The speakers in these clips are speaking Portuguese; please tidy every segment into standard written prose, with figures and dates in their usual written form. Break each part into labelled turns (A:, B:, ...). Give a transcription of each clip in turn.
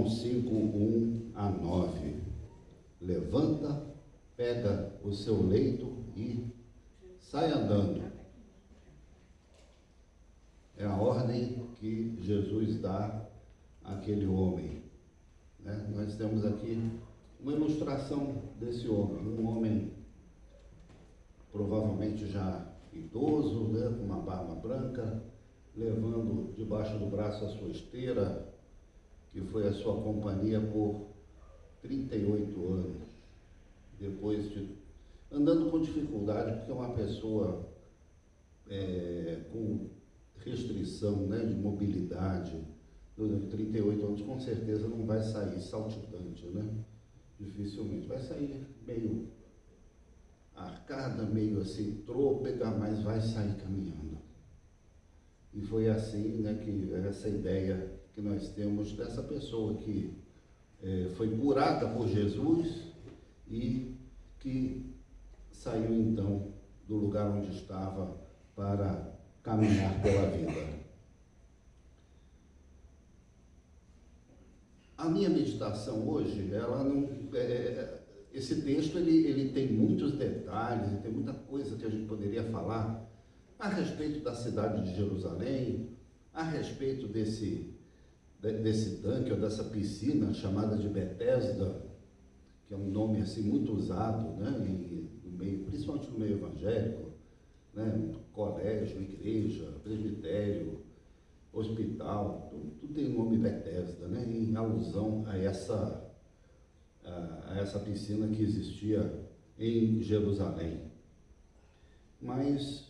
A: João 5, 1 a 9. Levanta, pega o seu leito e sai andando. É a ordem que Jesus dá àquele homem. Né? Nós temos aqui uma ilustração desse homem. Um homem provavelmente já idoso, né? Com uma barba branca, levando debaixo do braço a sua esteira, que foi a sua companhia por 38 anos. Depois de andando com dificuldade, porque é uma pessoa com restrição, né, de mobilidade, durante 38 anos, com certeza não vai sair saltitante, né? Dificilmente. Vai sair meio arcada, meio assim, trôpega, mas vai sair caminhando. E foi assim, né, que essa ideia que nós temos dessa pessoa que foi curada por Jesus e que saiu então do lugar onde estava para caminhar pela vida. A minha meditação hoje, ela não, esse texto ele tem muitos detalhes, ele tem muita coisa que a gente poderia falar a respeito da cidade de Jerusalém, a respeito desse tanque ou dessa piscina chamada de Betesda, que é um nome assim muito usado, né, no meio, principalmente no meio evangélico, né, colégio, igreja, presbitério, hospital, tudo tem o nome Betesda, né, em alusão a essa piscina que existia em Jerusalém. Mas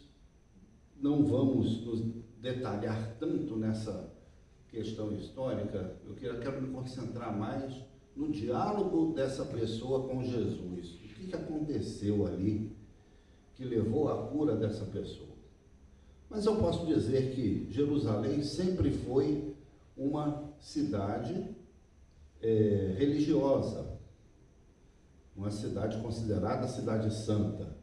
A: não vamos nos detalhar tanto nessa questão histórica. Eu quero me concentrar mais no diálogo dessa pessoa com Jesus. O que aconteceu ali que levou à cura dessa pessoa? Mas eu posso dizer que Jerusalém sempre foi uma cidade religiosa, uma cidade considerada cidade santa.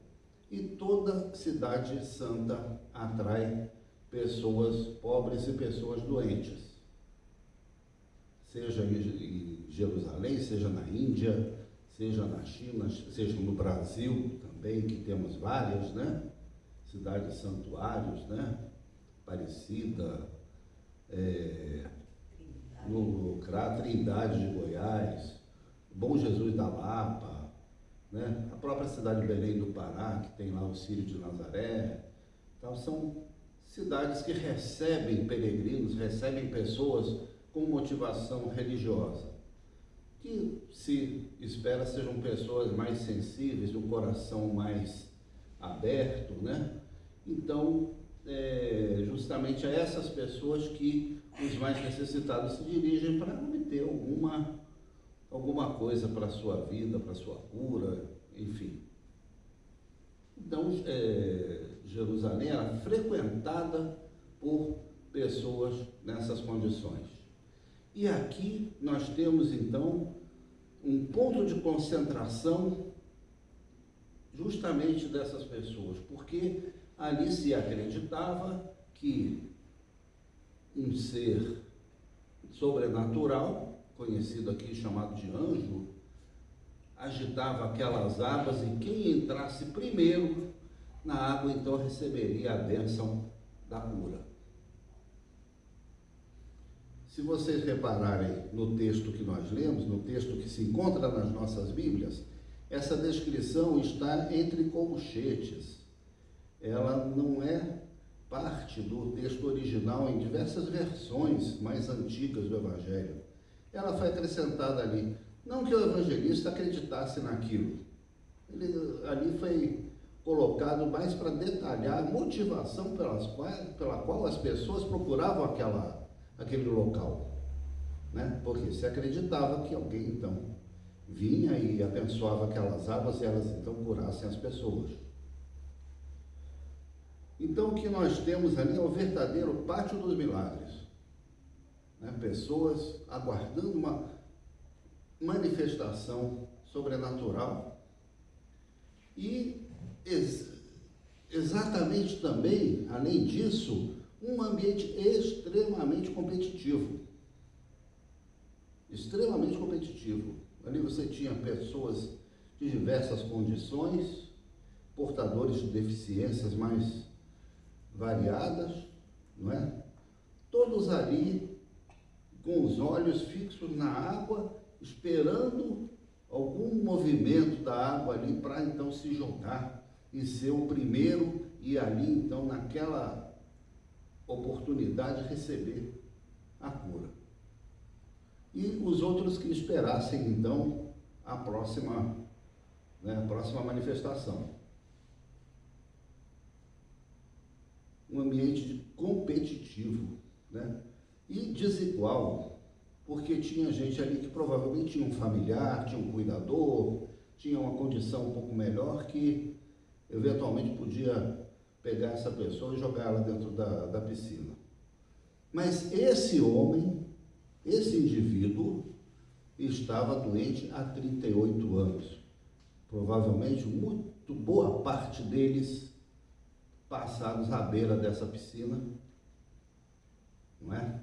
A: E toda cidade santa atrai pessoas pobres e pessoas doentes. Seja em Jerusalém, seja na Índia, seja na China, seja no Brasil também, que temos várias, né? Cidades santuários, né? Aparecida, no Trindade de Goiás, Bom Jesus da Lapa, né? A própria cidade de Belém do Pará, que tem lá o Círio de Nazaré. Então, são cidades que recebem peregrinos, recebem pessoas com motivação religiosa, que se espera sejam pessoas mais sensíveis, um coração mais aberto, né? Então, justamente a essas pessoas que os mais necessitados se dirigem para obter alguma coisa para a sua vida, para a sua cura, enfim. Então, Jerusalém era frequentada por pessoas nessas condições. E aqui nós temos, então, um ponto de concentração justamente dessas pessoas, porque ali se acreditava que um ser sobrenatural, conhecido aqui chamado de anjo, agitava aquelas águas e quem entrasse primeiro na água então receberia a bênção da cura. Se vocês repararem no texto que nós lemos, no texto que se encontra nas nossas Bíblias, essa descrição está entre colchetes. Ela não é parte do texto original em diversas versões mais antigas do Evangelho. Ela foi acrescentada ali. Não que o evangelista acreditasse naquilo. Ali foi colocado mais para detalhar a motivação pela qual as pessoas procuravam aquele local, né? Porque se acreditava que alguém então vinha e abençoava aquelas águas e elas então curassem as pessoas. Então o que nós temos ali é o verdadeiro pátio dos milagres, né? Pessoas aguardando uma manifestação sobrenatural e exatamente também, além disso, um ambiente extremamente competitivo. extremamente competitivo. Ali você tinha pessoas de diversas condições, portadores de deficiências mais variadas, não é? Todos ali com os olhos fixos na água, esperando algum movimento da água ali para então se jogar e ser o primeiro e ali então naquela oportunidade receber a cura. E os outros que esperassem então a próxima manifestação. Um ambiente competitivo, né? E desigual, porque tinha gente ali que provavelmente tinha um familiar, tinha um cuidador, tinha uma condição um pouco melhor que eventualmente podia pegar essa pessoa e jogar ela dentro da piscina. Mas esse homem, esse indivíduo, estava doente há 38 anos. Provavelmente, muito boa parte deles passados à beira dessa piscina, não é?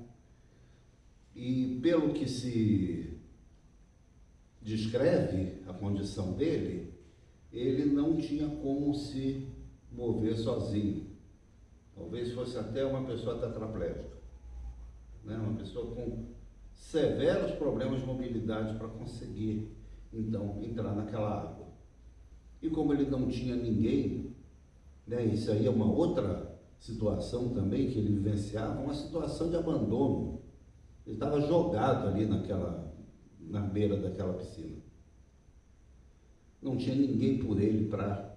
A: E pelo que se descreve a condição dele, ele não tinha como se mover sozinho. Talvez fosse até uma pessoa tetraplégica, né? Uma pessoa com severos problemas de mobilidade para conseguir, então, entrar naquela água. E como ele não tinha ninguém, né? Isso aí é uma outra situação também que ele vivenciava, uma situação de abandono. Ele estava jogado ali na beira daquela piscina. Não tinha ninguém por ele para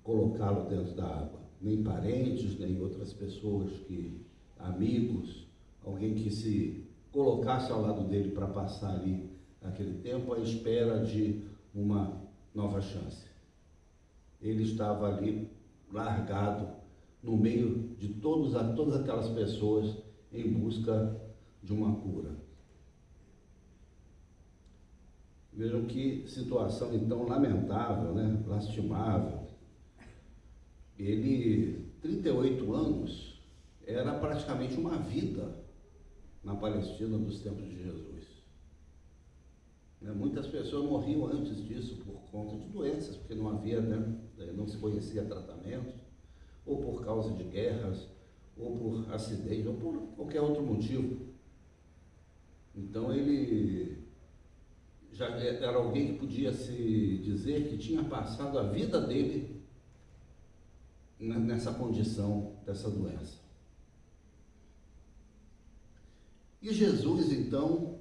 A: colocá-lo dentro da água. Nem parentes, nem outras pessoas, amigos, alguém que se colocasse ao lado dele para passar ali aquele tempo à espera de uma nova chance. Ele estava ali largado no meio de todas aquelas pessoas em busca de uma cura. Vejam que situação então lamentável, né? Lastimável. Ele, 38 anos, era praticamente uma vida na Palestina dos tempos de Jesus. Muitas pessoas morriam antes disso por conta de doenças, porque não havia, não se conhecia tratamento, ou por causa de guerras, ou por acidente, ou por qualquer outro motivo. Então ele já era alguém que podia se dizer que tinha passado a vida dele nessa condição dessa doença. E Jesus, então,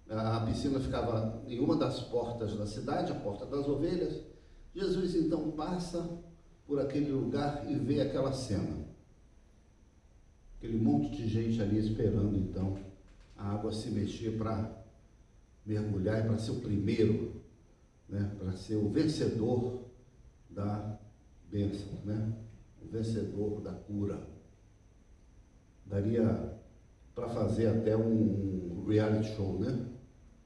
A: a piscina ficava em uma das portas da cidade, a Porta das Ovelhas. Jesus, então, passa por aquele lugar e vê aquela cena. Aquele monte de gente ali esperando, então, a água se mexer para mergulhar e para ser o primeiro, né? Para ser o vencedor da bênção, né? O vencedor da cura. Daria para fazer até um reality show, né?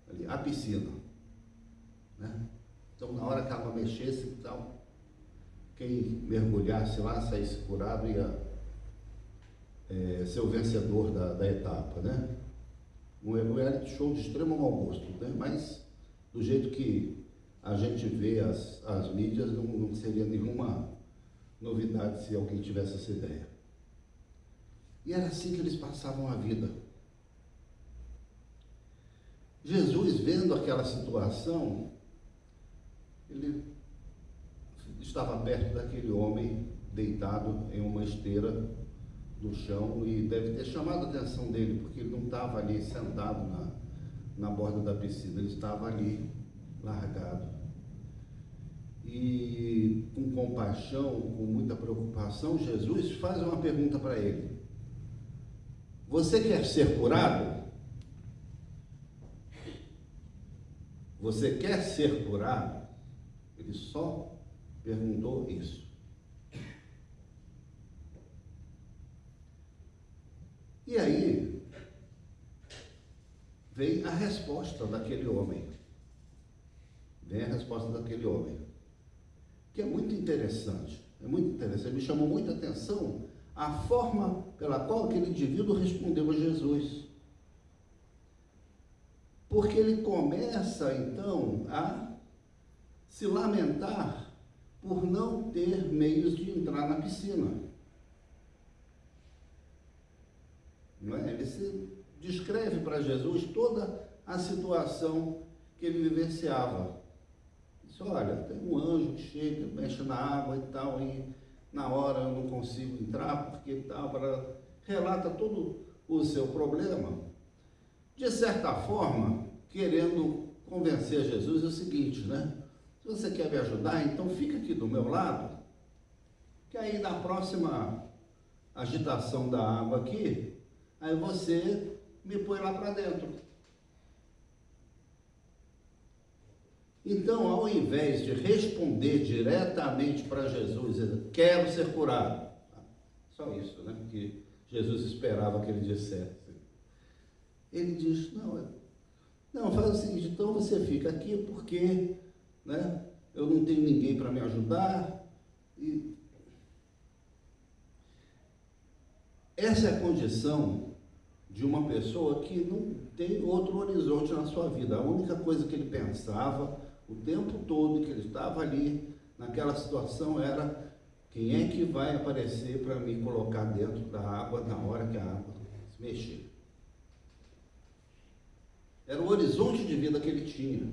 A: Ali, a piscina, né? Então, na hora que a água mexesse, então, quem mergulhasse lá, saísse curado, ia ser o vencedor da etapa, né? Um reality show de extremo mau gosto, né? Mas do jeito que a gente vê as mídias, não seria nenhuma novidade se alguém tivesse essa ideia. E era assim que eles passavam a vida. Jesus, vendo aquela situação, ele estava perto daquele homem deitado em uma esteira no chão e deve ter chamado a atenção dele, porque ele não estava ali sentado na borda da piscina, ele estava ali largado. E com compaixão, com muita preocupação, Jesus faz uma pergunta para ele: você quer ser curado? Você quer ser curado? Ele só perguntou isso. E aí vem a resposta daquele homem. Vem a resposta daquele homem, que é muito interessante. Me chamou muita atenção a forma pela qual aquele indivíduo respondeu a Jesus. porque ele começa então a se lamentar por não ter meios de entrar na piscina. Não é? Ele se descreve para Jesus toda a situação que ele vivenciava. Diz, olha, tem um anjo que chega, mexe na água e tal, e na hora eu não consigo entrar, porque tal, relata todo o seu problema. De certa forma, querendo convencer Jesus, é o seguinte, né? Se você quer me ajudar, então fica aqui do meu lado, que aí na próxima agitação da água aqui, aí você me põe lá para dentro. Então, ao invés de responder diretamente para Jesus, quero ser curado, só isso, né? Que Jesus esperava que ele dissesse. Ele diz, não, faz o seguinte, então você fica aqui porque, né, eu não tenho ninguém para me ajudar. E essa é a condição de uma pessoa que não tem outro horizonte na sua vida. A única coisa que ele pensava o tempo todo que ele estava ali, naquela situação, era quem é que vai aparecer para me colocar dentro da água na hora que a água se mexer. Era o horizonte de vida que ele tinha.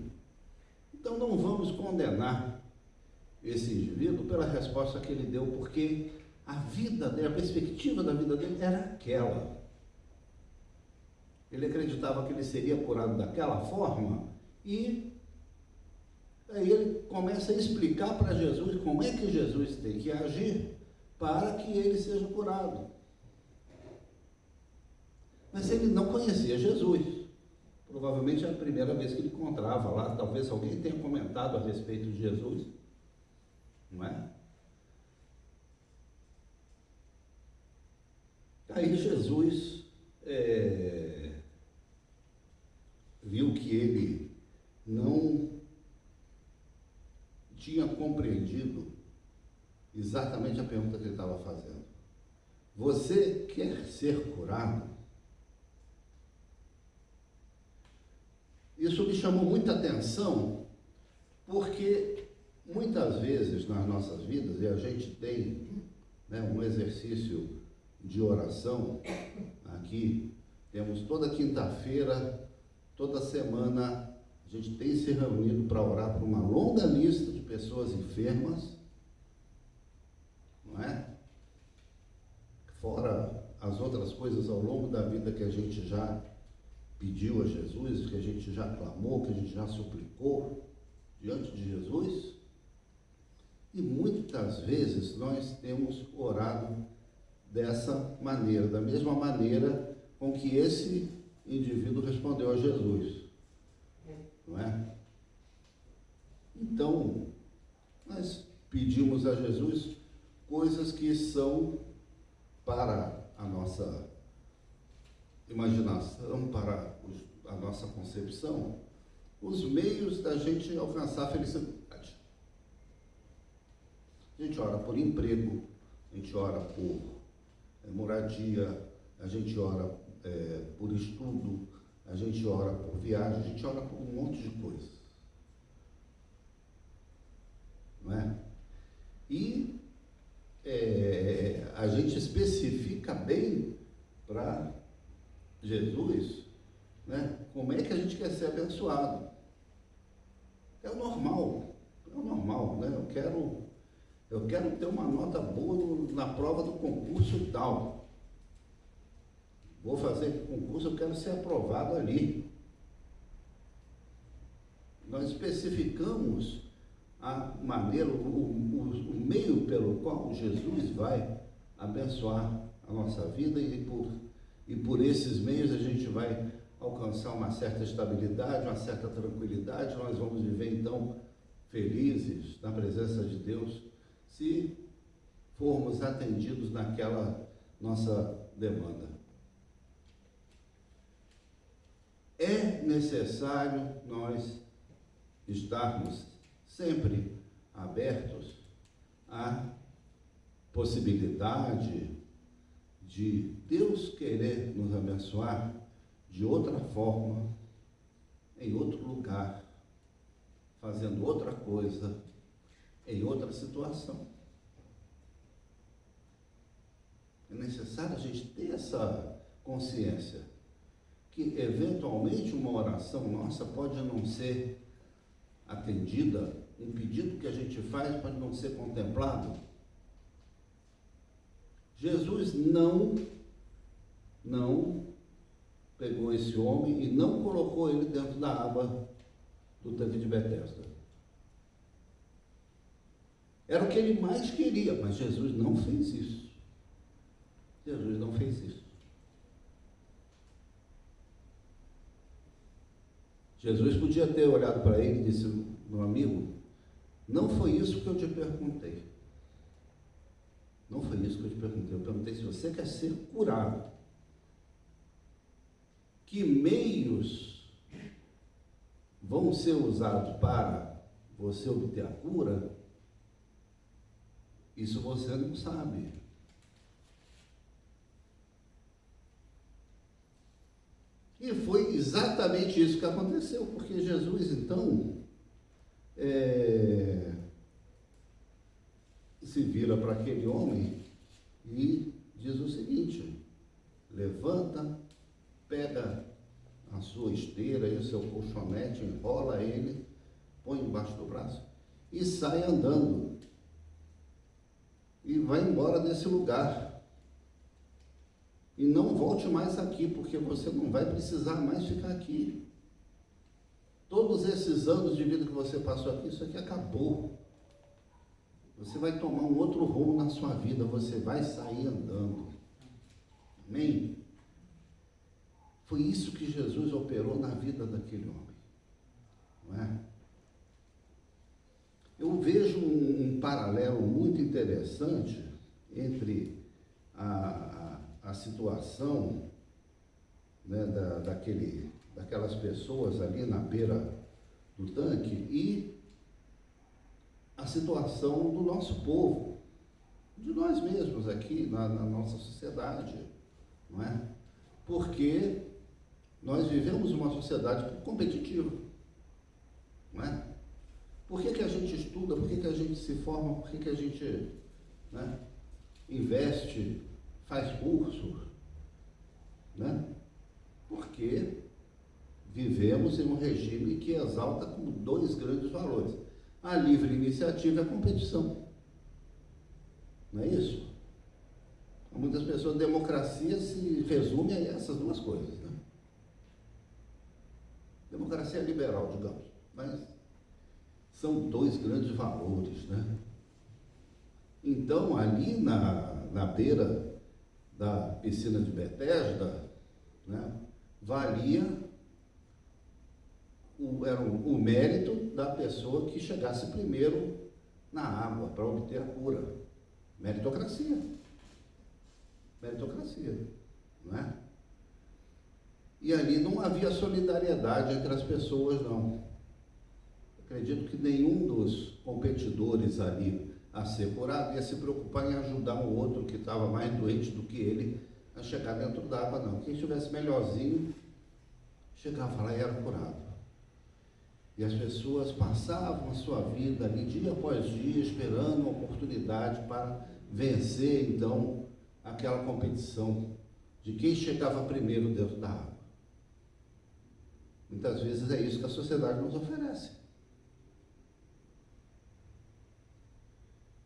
A: Então não vamos condenar esse indivíduo pela resposta que ele deu, porque a vida dele, a perspectiva da vida dele era aquela. Ele acreditava que ele seria curado daquela forma, e aí ele começa a explicar para Jesus como é que Jesus tem que agir para que ele seja curado. Mas ele não conhecia Jesus. Provavelmente é a primeira vez que ele encontrava lá, talvez alguém tenha comentado a respeito de Jesus, não é? Aí Jesus viu que ele não tinha compreendido exatamente a pergunta que ele estava fazendo. Você quer ser curado? Isso me chamou muita atenção, porque muitas vezes nas nossas vidas, e a gente tem, né, um exercício de oração aqui, temos toda quinta-feira, toda semana, a gente tem se reunido para orar por uma longa lista de pessoas enfermas, não é? Fora as outras coisas ao longo da vida que a gente já pediu a Jesus, que a gente já clamou, que a gente já suplicou diante de Jesus. E muitas vezes nós temos orado dessa maneira, da mesma maneira com que esse indivíduo respondeu a Jesus, não é? Então, nós pedimos a Jesus coisas que são para a nossa imaginação, para a nossa concepção, os meios da gente alcançar a felicidade. A gente ora por emprego, a gente ora por moradia, a gente ora por estudo, a gente ora por viagem, a gente ora por um monte de coisas, não é? E a gente especifica bem para Jesus, né, como é que a gente quer ser abençoado. É o normal, né? Eu quero ter uma nota boa na prova do concurso tal. Vou fazer concurso, eu quero ser aprovado ali. Nós especificamos a maneira, o meio pelo qual Jesus vai abençoar a nossa vida, e por esses meios a gente vai alcançar uma certa estabilidade, uma certa tranquilidade. Nós vamos viver então felizes na presença de Deus, se formos atendidos naquela nossa demanda. É necessário nós estarmos sempre abertos à possibilidade de Deus querer nos abençoar de outra forma, em outro lugar, fazendo outra coisa, em outra situação. É necessário a gente ter essa consciência que, eventualmente, uma oração nossa pode não ser atendida, um pedido que a gente faz pode não ser contemplado. Jesus não pegou esse homem e não colocou ele dentro da água do tanque de Betesda. Era o que ele mais queria, mas Jesus não fez isso. Jesus não fez isso. Jesus podia ter olhado para ele e disse: meu amigo, não foi isso que eu te perguntei. Não foi isso que eu te perguntei. Eu perguntei se você quer ser curado. Que meios vão ser usados para você obter a cura? Isso você não sabe. E foi exatamente isso que aconteceu, porque Jesus, então, se vira para aquele homem e diz o seguinte: levanta, pega a sua esteira e o seu colchonete, enrola ele, põe embaixo do braço e sai andando. E vai embora desse lugar. E não volte mais aqui, porque você não vai precisar mais ficar aqui. Todos esses anos de vida que você passou aqui, isso aqui acabou. Você vai tomar um outro rumo na sua vida, você vai sair andando. Amém? Foi isso que Jesus operou na vida daquele homem. Não é? Eu vejo um paralelo muito interessante entre a situação, né, daquelas pessoas ali na beira do tanque e a situação do nosso povo, de nós mesmos aqui na nossa sociedade, não é? Porque nós vivemos uma sociedade competitiva, não é? Por que a gente estuda? Por que a gente se forma? Por que a gente, né, investe, faz curso? Né? Porque vivemos em um regime que exalta como dois grandes valores: a livre iniciativa e a competição. Não é isso? Para muitas pessoas, democracia se resume a essas duas coisas. Né? Democracia liberal, digamos, mas são dois grandes valores, né? Então, ali na beira da piscina de Betesda, né, valia o mérito da pessoa que chegasse primeiro na água para obter a cura. Meritocracia. Meritocracia, não é? E ali não havia solidariedade entre as pessoas, não. Acredito que nenhum dos competidores ali a ser curado ia se preocupar em ajudar um outro que estava mais doente do que ele a chegar dentro d'água, não. Quem estivesse melhorzinho, chegava lá e era curado. E as pessoas passavam a sua vida ali, dia após dia, esperando uma oportunidade para vencer, então, aquela competição de quem chegava primeiro dentro da água. Muitas vezes é isso que a sociedade nos oferece.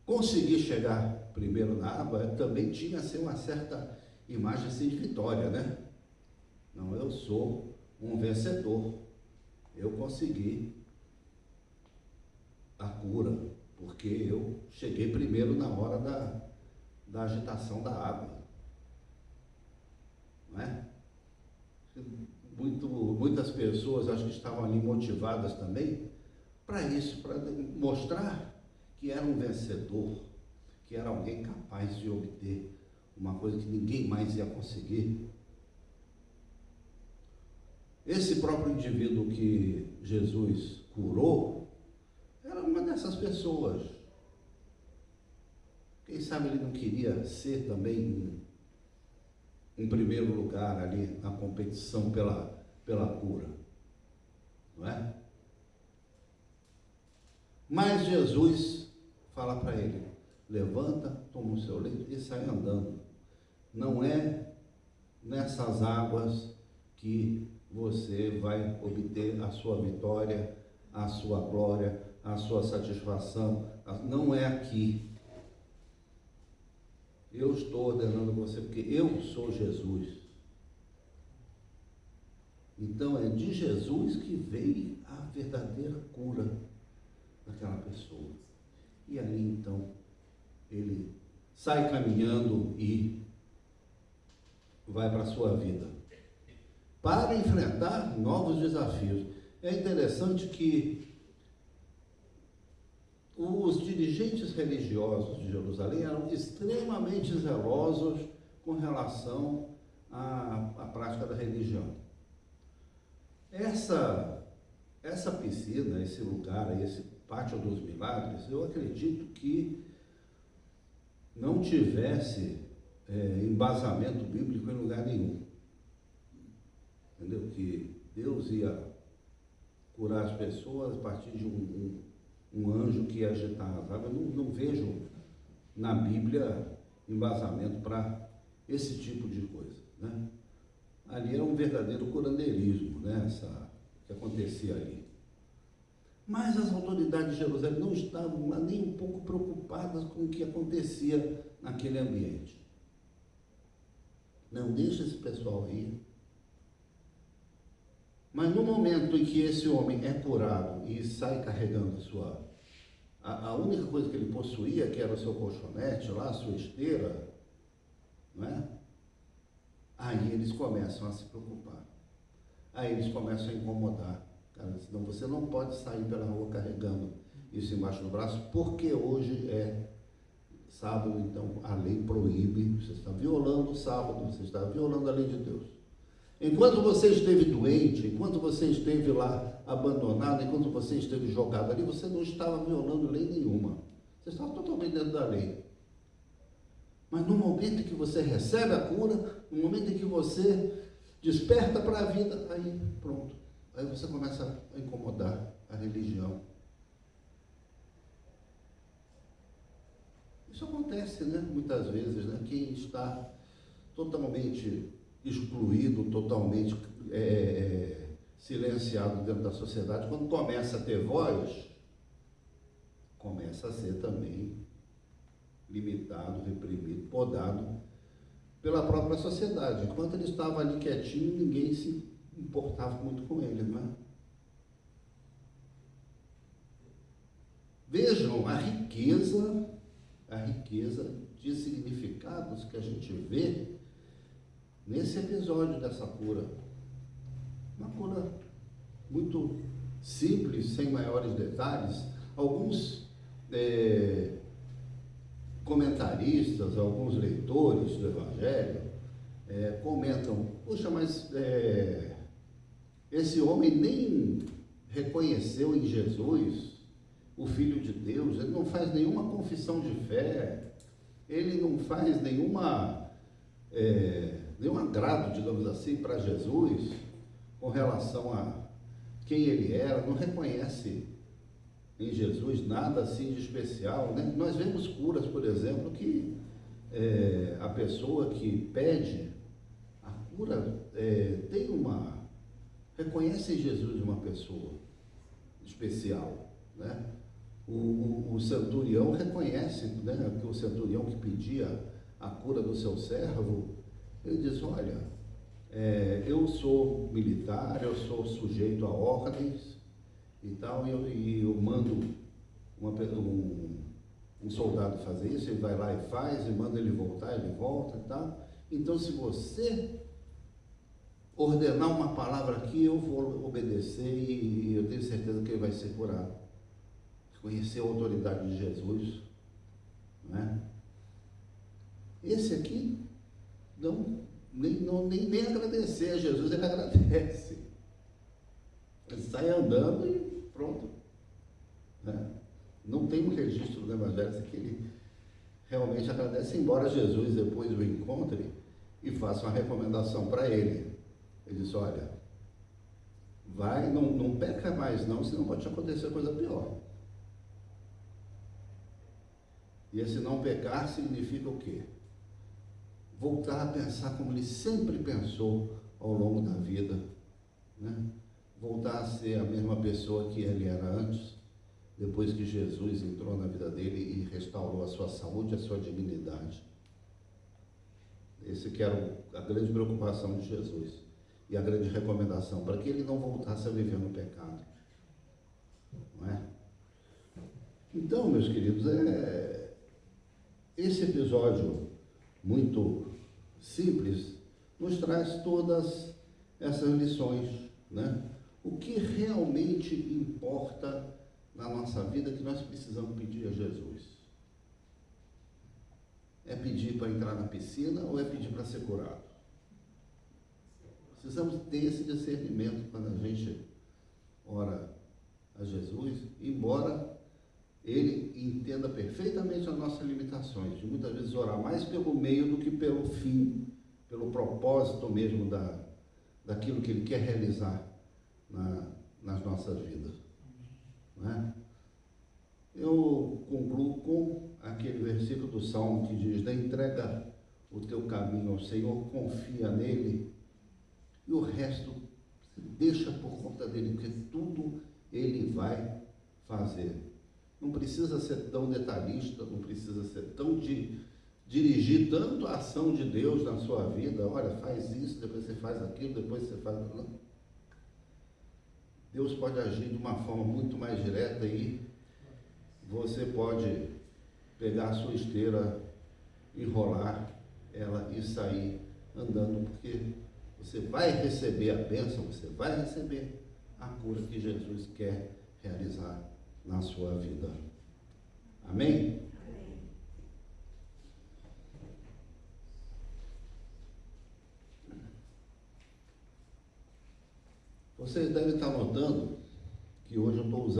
A: Conseguir chegar primeiro na água também tinha assim, uma certa imagem assim, de vitória, né? Não, eu sou um vencedor. Eu consegui a cura, porque eu cheguei primeiro na hora da agitação da água. Não é? Muitas pessoas acho que estavam ali motivadas também para isso, para mostrar que era um vencedor, que era alguém capaz de obter uma coisa que ninguém mais ia conseguir. Esse próprio indivíduo que Jesus curou era uma dessas pessoas. Quem sabe ele não queria ser também em primeiro lugar ali na competição pela cura. não é? Mas Jesus fala para ele, levanta, toma o seu leito e sai andando. Não é nessas águas que você vai obter a sua vitória, a sua glória, a sua satisfação. Não é aqui. Eu estou ordenando você porque eu sou Jesus. Então é de Jesus que veio a verdadeira cura daquela pessoa. E ali então ele sai caminhando e vai para a sua vida para enfrentar novos desafios. É interessante que os dirigentes religiosos de Jerusalém eram extremamente zelosos com relação à prática da religião. Essa piscina, esse lugar, esse pátio dos milagres, eu acredito que não tivesse embasamento bíblico em lugar nenhum. Entendeu? Que Deus ia curar as pessoas a partir de um anjo que ia agitar as águas. Eu não vejo na Bíblia embasamento para esse tipo de coisa, né? Ali era um verdadeiro curandeirismo, né? Que acontecia ali. Mas as autoridades de Jerusalém não estavam lá nem um pouco preocupadas com o que acontecia naquele ambiente. Não deixa esse pessoal aí. Mas no momento em que esse homem é curado e sai carregando a única coisa que ele possuía, que era o seu colchonete lá, a sua esteira, não é? Aí eles começam a se preocupar. Aí eles começam a incomodar. Cara, senão você não pode sair pela rua carregando isso embaixo do braço, porque hoje é sábado, então a lei proíbe, você está violando o sábado, você está violando a lei de Deus. Enquanto você esteve doente, enquanto você esteve lá abandonado, enquanto você esteve jogado ali, você não estava violando lei nenhuma. Você estava totalmente dentro da lei. Mas no momento em que você recebe a cura, no momento em que você desperta para a vida, aí pronto. Aí você começa a incomodar a religião. Isso acontece, né? Muitas vezes, né? Quem está totalmente excluído, totalmente silenciado dentro da sociedade, quando começa a ter voz, começa a ser também limitado, reprimido, podado pela própria sociedade. Enquanto ele estava ali quietinho, ninguém se importava muito com ele, não é? Vejam a riqueza de significados que a gente vê nesse episódio dessa cura. Uma cura muito simples, sem maiores detalhes. Alguns comentaristas, alguns leitores do Evangelho comentam, puxa, mas esse homem nem reconheceu em Jesus o Filho de Deus, ele não faz nenhuma confissão de fé, ele não faz nenhum agrado, digamos assim, para Jesus com relação a quem ele era, não reconhece em Jesus nada assim de especial, né? Nós vemos curas, por exemplo, que a pessoa que pede a cura reconhece em Jesus uma pessoa especial, né? O centurião reconhece, né, que o centurião que pedia a cura do seu servo, ele diz, olha, eu sou militar, eu sou sujeito a ordens e tal, e eu mando um soldado fazer isso, ele vai lá e faz, e manda ele voltar, ele volta e tal. Então, se você ordenar uma palavra aqui, eu vou obedecer e eu tenho certeza que ele vai ser curado. Conhecer a autoridade de Jesus, não é? Esse aqui nem agradecer a Jesus, ele agradece. Ele sai andando e pronto, né? Não tem um registro do Evangelho que ele realmente agradece, embora Jesus depois o encontre e faça uma recomendação para ele. Ele diz, olha, vai, não peca mais não, senão pode te acontecer coisa pior. E esse não pecar significa o quê? Voltar a pensar como ele sempre pensou ao longo da vida, né? Voltar a ser a mesma pessoa que ele era antes, depois que Jesus entrou na vida dele e restaurou a sua saúde, a sua dignidade. Esse que era a grande preocupação de Jesus e a grande recomendação, para que ele não voltasse a viver no pecado. Não é? Então, meus queridos, esse episódio muito simples nos traz todas essas lições, né? O que realmente importa na nossa vida que nós precisamos pedir a Jesus? É pedir para entrar na piscina ou é pedir para ser curado? Precisamos ter esse discernimento quando a gente ora a Jesus, embora ele entenda perfeitamente as nossas limitações, de muitas vezes orar mais pelo meio do que pelo fim, pelo propósito mesmo daquilo que ele quer realizar nas nossas vidas. Não é? Eu concluo com aquele versículo do Salmo que diz: entrega o teu caminho ao Senhor, confia nele, e o resto deixa por conta dele, porque tudo ele vai fazer. Não precisa ser tão detalhista, não precisa ser tão dirigir tanto a ação de Deus na sua vida. Olha, faz isso, depois você faz aquilo, depois você faz aquilo. Deus pode agir de uma forma muito mais direta e você pode pegar a sua esteira, enrolar ela e sair andando, porque você vai receber a bênção, você vai receber a cura que Jesus quer realizar na sua vida. Amém?
B: Amém.
A: Vocês devem estar notando que hoje eu estou usando